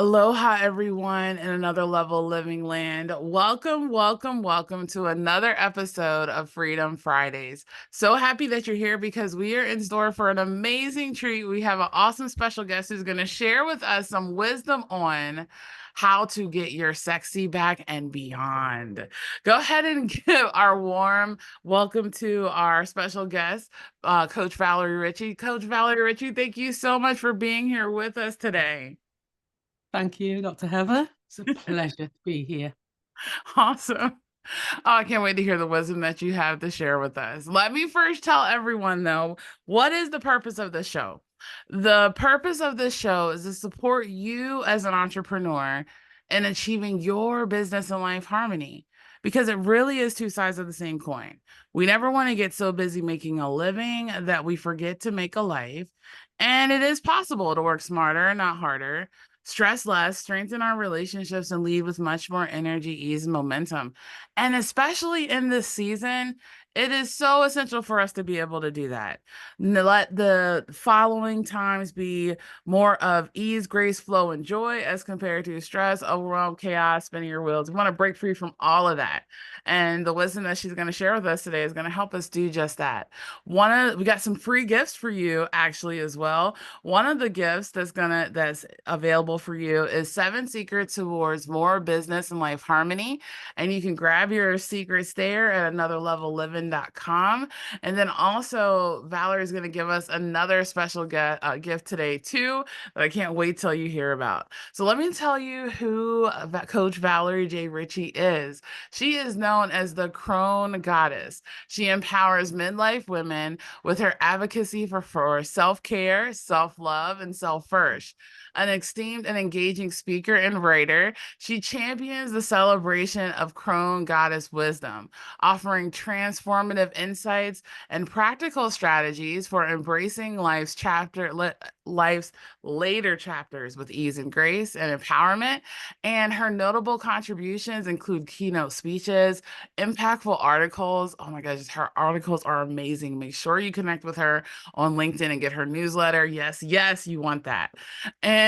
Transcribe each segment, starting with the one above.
Aloha, everyone, in another level living land. Welcome, welcome, welcome to another episode of Freedom Fridays. So happy that you're here because we are in store for an amazing treat. We have an awesome special guest who's going to share with us some wisdom on how to get your sexy back and beyond. Go ahead and give our warm welcome to our special guest, Coach Valerie Ritchie. Coach Valerie Ritchie, thank you so much for being here with us today. Thank you, Dr. Heather. It's a pleasure to be here. Awesome. Oh, I can't wait to hear the wisdom that you have to share with us. Let me first tell everyone, though, what is the purpose of this show? The purpose of this show is to support you as an entrepreneur in achieving your business and life harmony because it really is two sides of the same coin. We never want to get so busy making a living that we forget to make a life. And it is possible to work smarter, not harder, stress less, strengthen our relationships, and lead with much more energy, ease, and momentum. And especially in this season, it is so essential for us to be able to do that. Let the following times be more of ease, grace, flow, and joy as compared to stress, overwhelm, chaos, spinning your wheels. We want to break free from all of that. And the wisdom that she's going to share with us today is going to help us do just that. We got some free gifts for you actually as well. One of the gifts that's available for you is 7 secrets towards more business and life harmony. And you can grab your secrets there at anotherlevelliving.com. And then also, Valerie is going to give us another special gift today, too, that I can't wait till you hear about. So, let me tell you who Coach Valerie J Ritchie is. She is known as the Crone Goddess. She empowers midlife women with her advocacy for self care, self love, and self first. An esteemed and engaging speaker and writer, she champions the celebration of Crone Goddess Wisdom, offering transformative insights and practical strategies for embracing life's later chapters with ease and grace and empowerment. And her notable contributions include keynote speeches, impactful articles. Oh my gosh, her articles are amazing. Make sure you connect with her on LinkedIn and get her newsletter. Yes, yes, you want that. And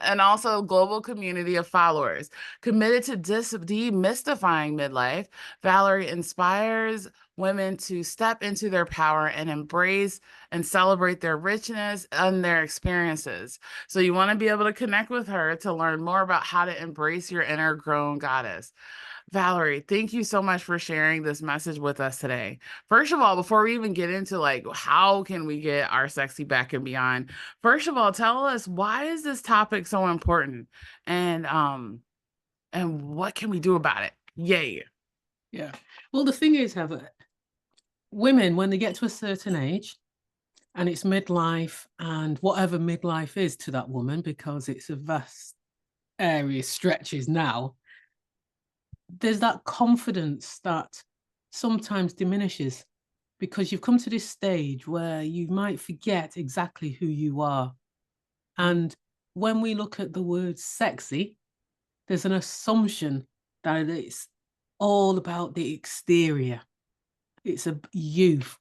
and also global community of followers committed to demystifying midlife. Valerie inspires women to step into their power and embrace and celebrate their richness and their experiences. So you want to be able to connect with her to learn more about how to embrace your inner grown goddess. Valerie, thank you so much for sharing this message with us today. First of all, before we even get into like how can we get our sexy back and beyond, first of all, tell us why is this topic so important and what can we do about it? Yay. Yeah. Well, the thing is, Heather, women, when they get to a certain age, and it's midlife and whatever midlife is to that woman, because it's a vast area, stretches now, there's that confidence that sometimes diminishes because you've come to this stage where you might forget exactly who you are. And when we look at the word sexy, there's an assumption that it's all about the exterior. It's a youth.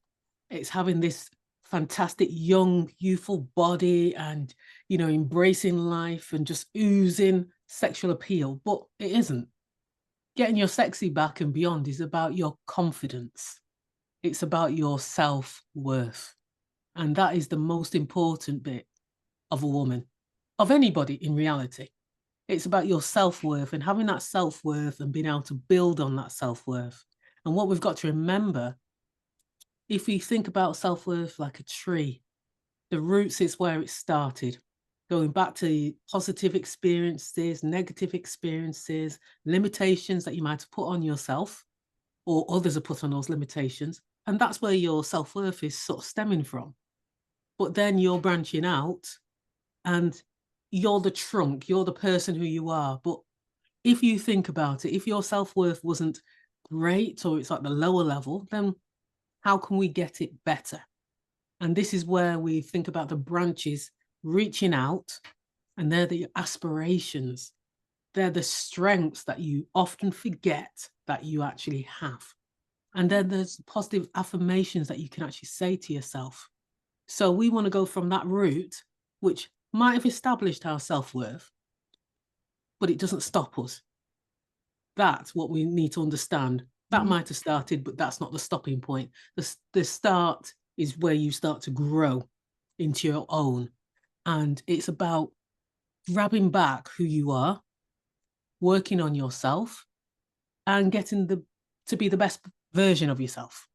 It's having this fantastic young, youthful body and, embracing life and just oozing sexual appeal. But it isn't. Getting your sexy back and beyond is about your confidence. It's about your self-worth. And that is the most important bit of a woman, of anybody in reality. It's about your self-worth and having that self-worth and being able to build on that self-worth. And what we've got to remember, if we think about self-worth like a tree, the roots is where it started. Going back to positive experiences, negative experiences, limitations that you might have put on yourself or others have put on those limitations. And that's where your self-worth is sort of stemming from. But then you're branching out and you're the trunk, you're the person who you are. But if you think about it, if your self-worth wasn't great or it's like the lower level, then how can we get it better? And this is where we think about the branches reaching out, and they're the aspirations. They're the strengths that you often forget that you actually have. And then there's positive affirmations that you can actually say to yourself. So we want to go from that route, which might have established our self-worth, but it doesn't stop us. That's what we need to understand. That might have started, but that's not the stopping point. The start is where you start to grow into your own. And it's about grabbing back who you are, working on yourself, and getting to be the best version of yourself.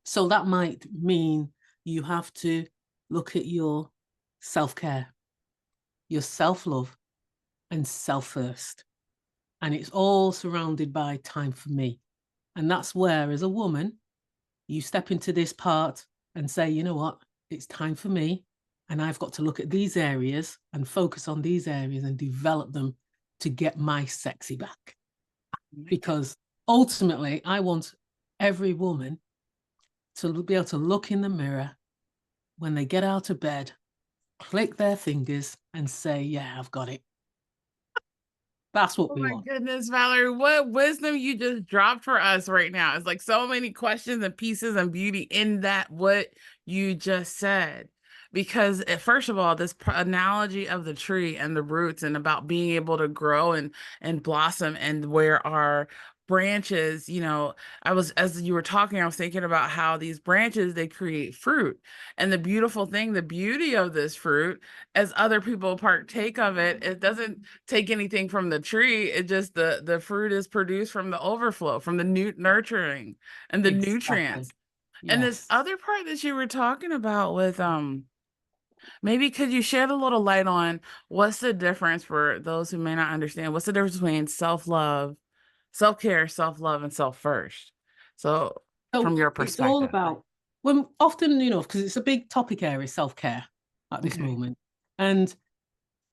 So that might mean you have to look at your self-care, your self-love, and self-first. And it's all surrounded by time for me. And that's where, as a woman, you step into this part and say, you know what, it's time for me. And I've got to look at these areas and focus on these areas and develop them to get my sexy back. Because ultimately, I want every woman to be able to look in the mirror when they get out of bed, click their fingers and say, yeah, I've got it. That's what Oh we my want. goodness, Valerie, what wisdom you just dropped for us right now. It's like so many questions and pieces and beauty in that, what you just said. Because first of all, this analogy of the tree and the roots and about being able to grow and blossom and where our branches, I was, as you were talking, I was thinking about how these branches, they create fruit. And the beautiful thing, the beauty of this fruit, as other people partake of it, it doesn't take anything from the tree. It just the fruit is produced from the overflow, from the nurturing and the Exactly. nutrients. And this Yes. other part that you were talking about with maybe could you shed a little light on what's the difference for those who may not understand? What's the difference between self-love, self-care, self-love, and self-first? So from So your it's all perspective. about, when often, because it's a big topic area, self-care at this Okay. moment. And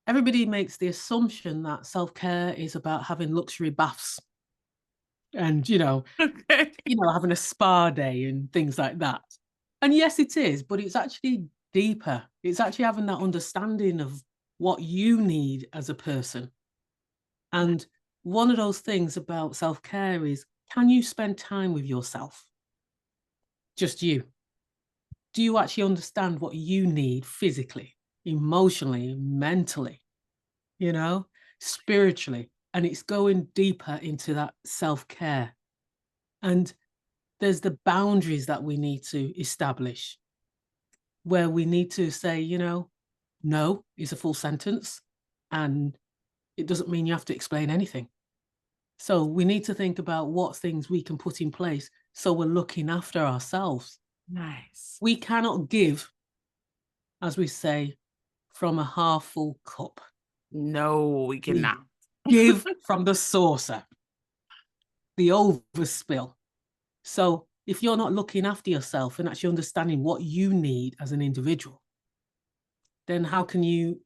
everybody makes the assumption that self-care is about having luxury baths and, Okay. having a spa day and things like that. And yes, it is, but it's actually deeper. It's actually having that understanding of what you need as a person. And one of those things about self-care is, can you spend time with yourself? Just you. Do you actually understand what you need physically, emotionally, mentally, spiritually? And it's going deeper into that self-care. And there's the boundaries that we need to establish where we need to say, no is a full sentence. And it doesn't mean you have to explain anything. So we need to think about what things we can put in place so we're looking after ourselves. Nice. We cannot give, as we say, from a half full cup. No, we We cannot. give from the saucer, the overspill. So if you're not looking after yourself and actually understanding what you need as an individual, then how can you,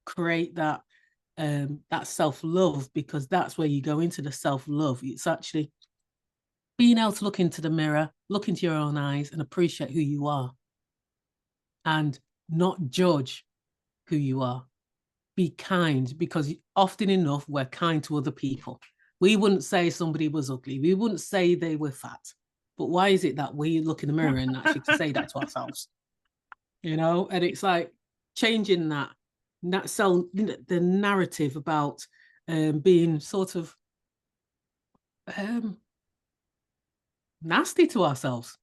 create that self-love? Because that's where you go into the self-love. It's actually being able to look into the mirror, look into your own eyes and appreciate who you are and not judge who you are. Be kind, because often enough we're kind to other people. We wouldn't say somebody was ugly. We wouldn't say they were fat. But why is it that we look in the mirror and actually say that to ourselves? And it's like changing that so the narrative about being sort of um, nasty to ourselves.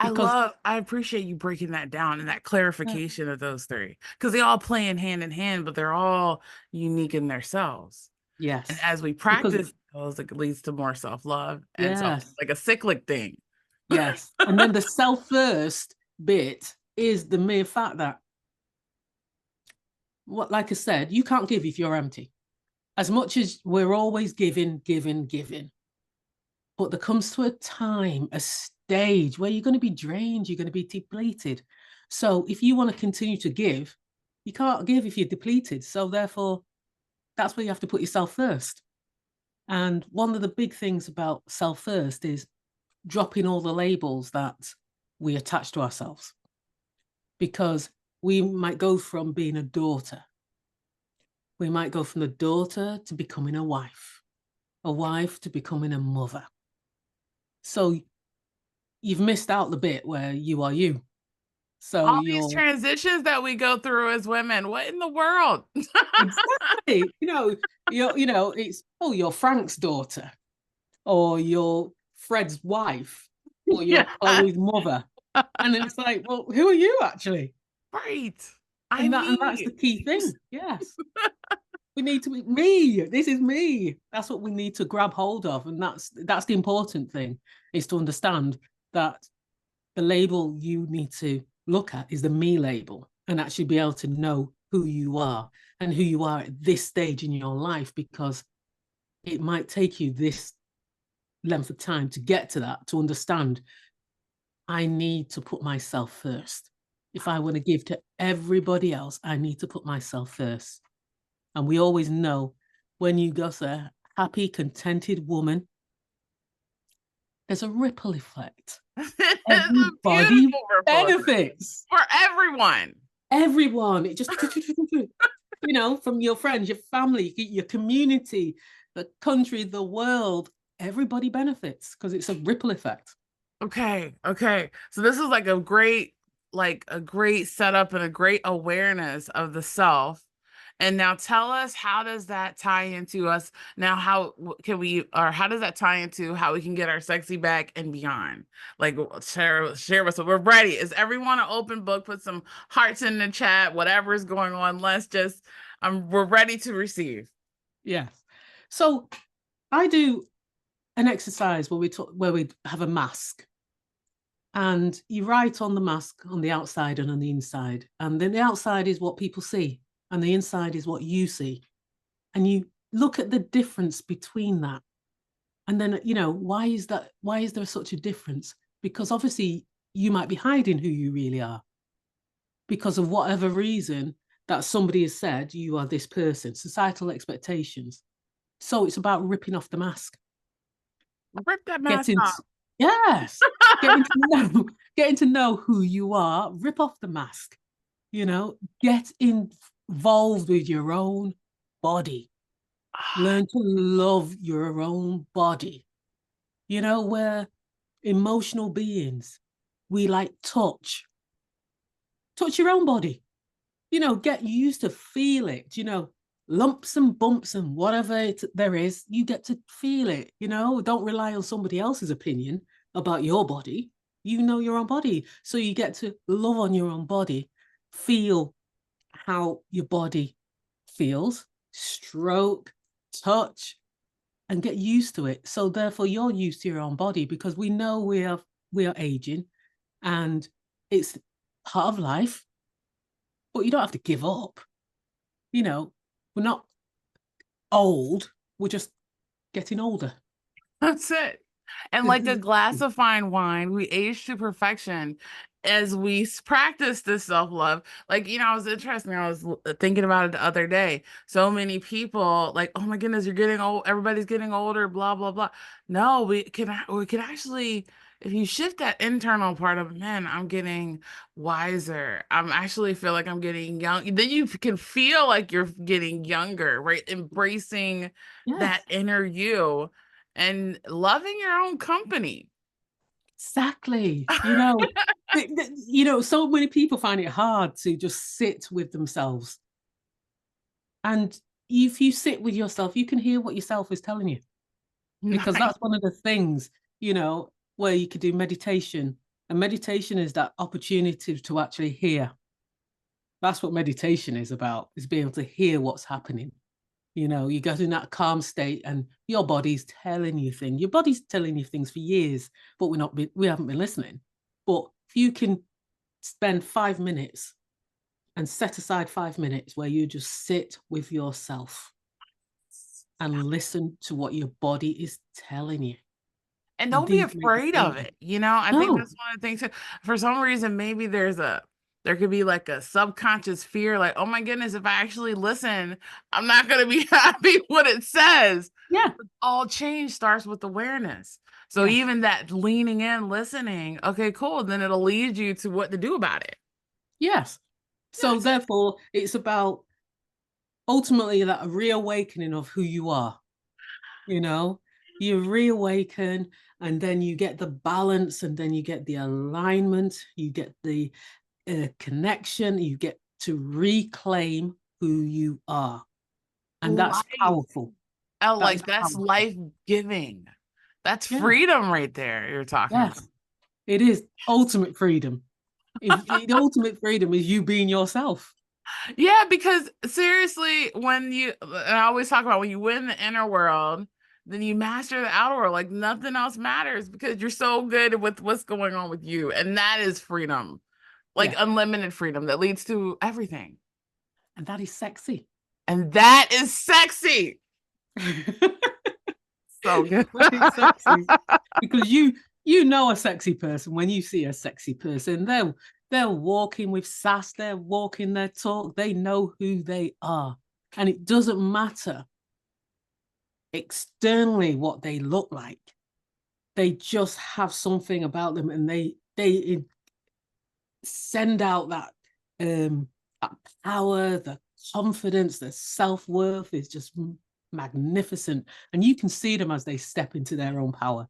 Because I appreciate you breaking that down and that uh, clarification of those three because they all play in hand, but they're all unique in themselves. And yes, as we because practice those, it leads to more self-love and self, yes, like a cyclic thing. yes. And then the self-first bit is the mere fact that, what, like I said, you can't give if you're empty. As much as we're always giving, giving, giving, but there comes to a time, a stage where you're going to be drained, you're going to be depleted. So if you want to continue to give, you can't give if you're depleted. So therefore, that's where you have to put yourself first. And one of the big things about self first is dropping all the labels that we attach to ourselves. Because we might go from being a daughter, we might go from the daughter to becoming a wife to becoming a mother. So you've missed out the bit where you are you. So All these you're transitions that we go through as women, what in the world? exactly, it's, oh, you're Frank's daughter, or you're Fred's wife, or you're Yeah, Chloe's mother. And it's like, well, who are you actually? right. I And that's the mean, key thing. Yes. We need to be me. This is me. That's what we need to grab hold of. And that's the important thing, is to understand that the label you need to look at is the me label, and actually be able to know who you are and who you are at this stage in your life, because it might take you this length of time to get to that, to understand I need to put myself first. If I want to give to everybody else, I need to put myself first. And we always know, when you go to a happy, contented woman, there's a ripple effect. it's a Everybody beautiful ripple effect benefits. for everyone. Everyone. It just, from your friends, your family, your community, the country, the world, everybody benefits because it's a ripple effect. Okay, okay. So this is like a great setup and a great awareness of the self. And now tell us, how does that tie into us? Now, can we, or how does that tie into how we can get our sexy back and beyond? Like, share with us. We're ready. Is everyone an open book? Put some hearts in the chat, whatever is going on. Let's just, we're ready to receive. Yes. So I do an exercise where we have a mask, and you write on the mask on the outside and on the inside, and then the outside is what people see and the inside is what you see, and you look at the difference between that. And then, why is there such a difference? Because obviously you might be hiding who you really are, because of whatever reason that somebody has said you are this person, societal expectations. So it's about ripping off the mask. Rip that mask Getting off. Yes, getting to know who you are. Rip off the mask. Get involved with your own body. Learn to love your own body. We're emotional beings. We like touch your own body. Get used to feel it. Lumps and bumps and whatever there is, you get to feel it. Don't rely on somebody else's opinion about your body. You know your own body, so you get to love on your own body, feel how your body feels, stroke, touch, and get used to it. So therefore you're used to your own body, because we know we are aging, and it's part of life, but you don't have to give up. We're not old, we're just getting older. That's it. And like a glass of fine wine, we age to perfection as we practice this self love. Like, I was interested. I was thinking about it the other day. So many people, like, oh my goodness, you're getting old. Everybody's getting older, blah, blah, blah. No, we can actually, if you shift that internal part of, man, I'm getting wiser. I'm actually feel like I'm getting young. Then you can feel like you're getting younger, right? Embracing that Yes, inner you and loving your own company. exactly. So many people find it hard to just sit with themselves. And if you sit with yourself, you can hear what yourself is telling you, because Nice. that's one of the things, where you could do meditation. And meditation is that opportunity to actually hear. That's what meditation is about, is being able to hear what's happening. You go in that calm state, and your body's telling you things. Your body's telling you things for years, but we haven't been listening. But if you can spend 5 minutes and set aside 5 minutes where you just sit with yourself and listen to what your body is telling you, And and don't be these make the afraid of changes. it. I think No, that's one of the things too. For some reason, maybe there could be like a subconscious fear, like, oh my goodness, if I actually listen, I'm not going to be happy what it says. yeah, All change starts with awareness. So yes, even that leaning in, listening, okay, cool. Then it'll lead you to what to do about it. yes. So Yes. therefore, it's about ultimately that reawakening of who you are. you know you reawaken, and then you get the balance, and then you get the alignment, you get the a connection. You get to reclaim who you are. And that's Life. powerful. Oh, That is like that's powerful. life giving. That's Yeah. freedom right there you're talking about. Yes. It is ultimate freedom. The ultimate freedom is you being yourself. Yeah, because seriously, when you, and I always talk about when you win the inner world, then you master the outer world. Like nothing else matters because you're so good with what's going on with you. And that is freedom, like Yeah. unlimited freedom that leads to everything. And that is sexy. And that is sexy. So good. That is sexy. Because you know a sexy person when you see a sexy person. They're walking with sass, they're walking their talk, they know who they are. And it doesn't matter externally what they look like. They just have something about them, and they send out that power, the confidence, the self-worth is just magnificent. And you can see them as they step into their own power.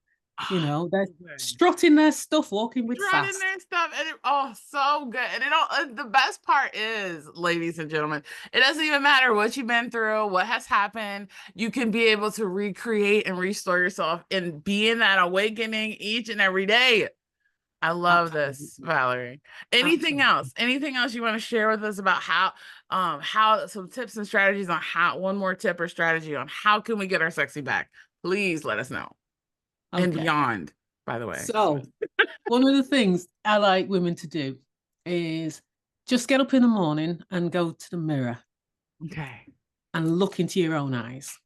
You know, they're Good. strutting their stuff, walking with Right in sass. there and stuff, and oh, so good. And it all, the best part is, ladies and gentlemen, it doesn't even matter what you've been through, what has happened. You can be able to recreate and restore yourself and be in that awakening each and every day. I love this, Absolutely. Valerie. Anything Absolutely. else? Anything else you want to share with us about how some tips and strategies on how, one more tip or strategy on how can we get our sexy back? Please let us know. And Okay. beyond, by the way. So one of the things I like women to do is just get up in the morning and go to the mirror Okay. and look into your own eyes.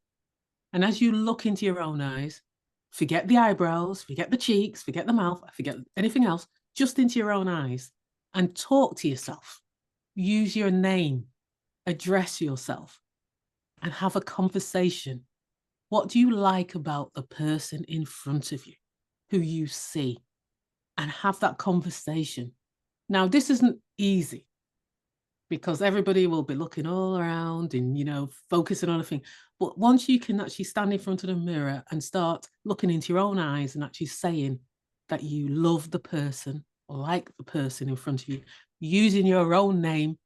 And as you look into your own eyes, forget the eyebrows, forget the cheeks, forget the mouth, forget anything else, just into your own eyes and talk to yourself. Use your name, address yourself, and have a conversation. What do you like about the person in front of you who you see? And have that conversation. Now, this isn't easy because everybody will be looking all around and, focusing on a thing. But once you can actually stand in front of the mirror and start looking into your own eyes and actually saying that you love the person or like the person in front of you, using your own name,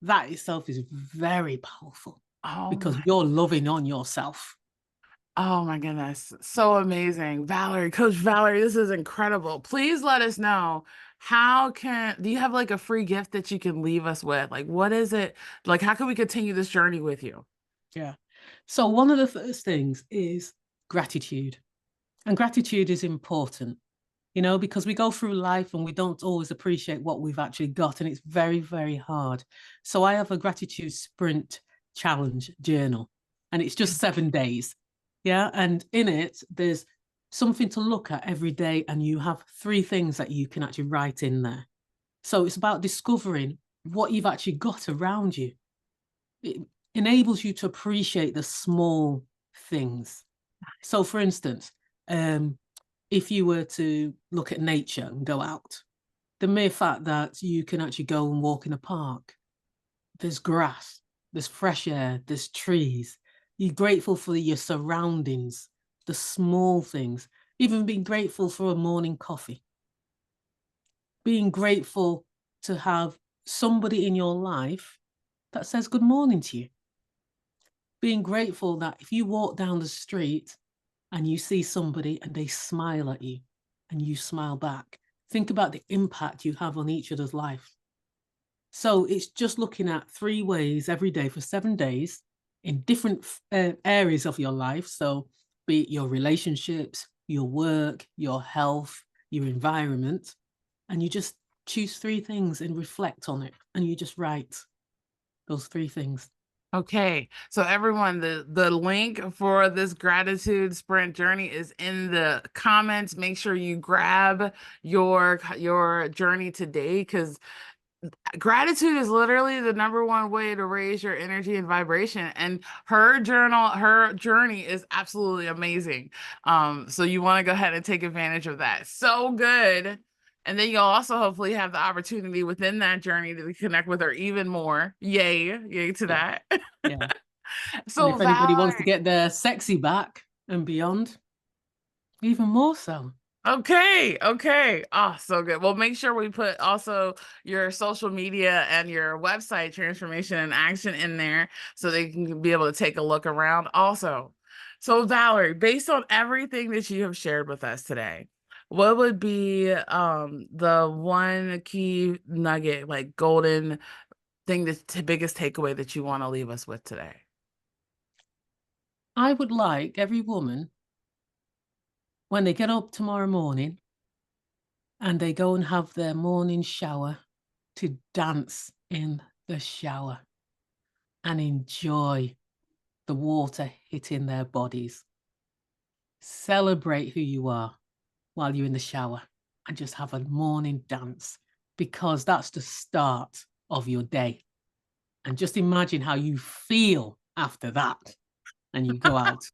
that itself is very powerful Oh because my, you're loving on yourself. oh my goodness. So amazing. Valerie, Coach Valerie, this is incredible. Please let us know do you have like a free gift that you can leave us with? Like, what is it? Like, how can we continue this journey with you? Yeah. So, one of the first things is gratitude. And gratitude is important, because we go through life and we don't always appreciate what we've actually got. And it's very, very hard. So I have a gratitude sprint challenge journal, and it's just 7 days. Yeah. And in it, there's something to look at every day. And you have 3 things that you can actually write in there. So it's about discovering what you've actually got around you. It enables you to appreciate the small things. So, for instance, if you were to look at nature and go out, the mere fact that you can actually go and walk in a park, there's grass, there's fresh air, there's trees. You're grateful for your surroundings, the small things, even being grateful for a morning coffee, being grateful to have somebody in your life that says good morning to you, being grateful that if you walk down the street and you see somebody and they smile at you and you smile back, think about the impact you have on each other's life. So it's just looking at 3 ways every day for 7 days in different areas of your life. So be it your relationships, your work, your health, your environment, and you just choose 3 things and reflect on it, and you just write those 3 things. Okay, so everyone, the link for this gratitude sprint journey is in the comments. Make sure you grab your journey today because gratitude is literally the number one way to raise your energy and vibration. And her journey is absolutely amazing. So you want to go ahead and take advantage of that. So good. And then you'll also hopefully have the opportunity within that journey to connect with her even more. Yay, yay to Yeah. that. Yeah. And So if anybody wants to Valerie, get their sexy back and beyond, even more so. Okay, okay. Oh, so good. Well, make sure we put also your social media and your website, Transformation in Action, in there so they can be able to take a look around also. So, Valerie, based on everything that you have shared with us today, what would be the one key nugget, like golden thing, that's the biggest takeaway that you want to leave us with today? I would like every woman, when they get up tomorrow morning and they go and have their morning shower, to dance in the shower and enjoy the water hitting their bodies. Celebrate who you are while you're in the shower and just have a morning dance, because that's the start of your day. And just imagine how you feel after that and you go out.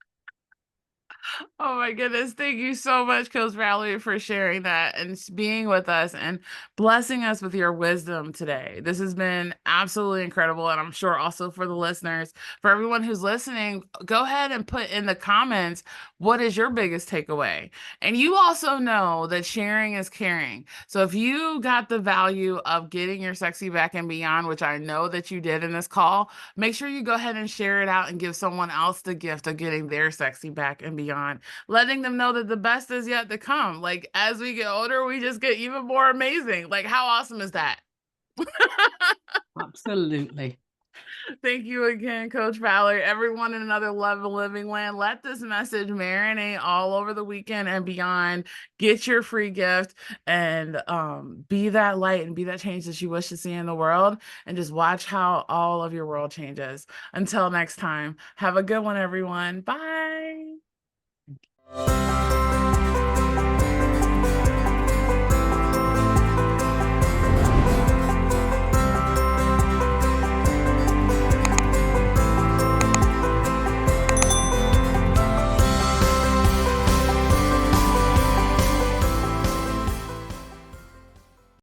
Oh my goodness. Thank you so much, Coach Valerie, for sharing that and being with us and blessing us with your wisdom today. This has been absolutely incredible. And I'm sure also for the listeners, for everyone who's listening, go ahead and put in the comments, what is your biggest takeaway? And you also know that sharing is caring. So if you got the value of getting your sexy back and beyond, which I know that you did in this call, make sure you go ahead and share it out and give someone else the gift of getting their sexy back and beyond, letting them know that the best is yet to come. Like as we get older, we just get even more amazing. Like how awesome is that? Absolutely. Thank you again, Coach Valerie. Everyone in another level living land, let this message marinate all over the weekend and beyond. Get your free gift and be that light and be that change that you wish to see in the world. And just watch how all of your world changes. Until next time, have a good one, everyone. Bye.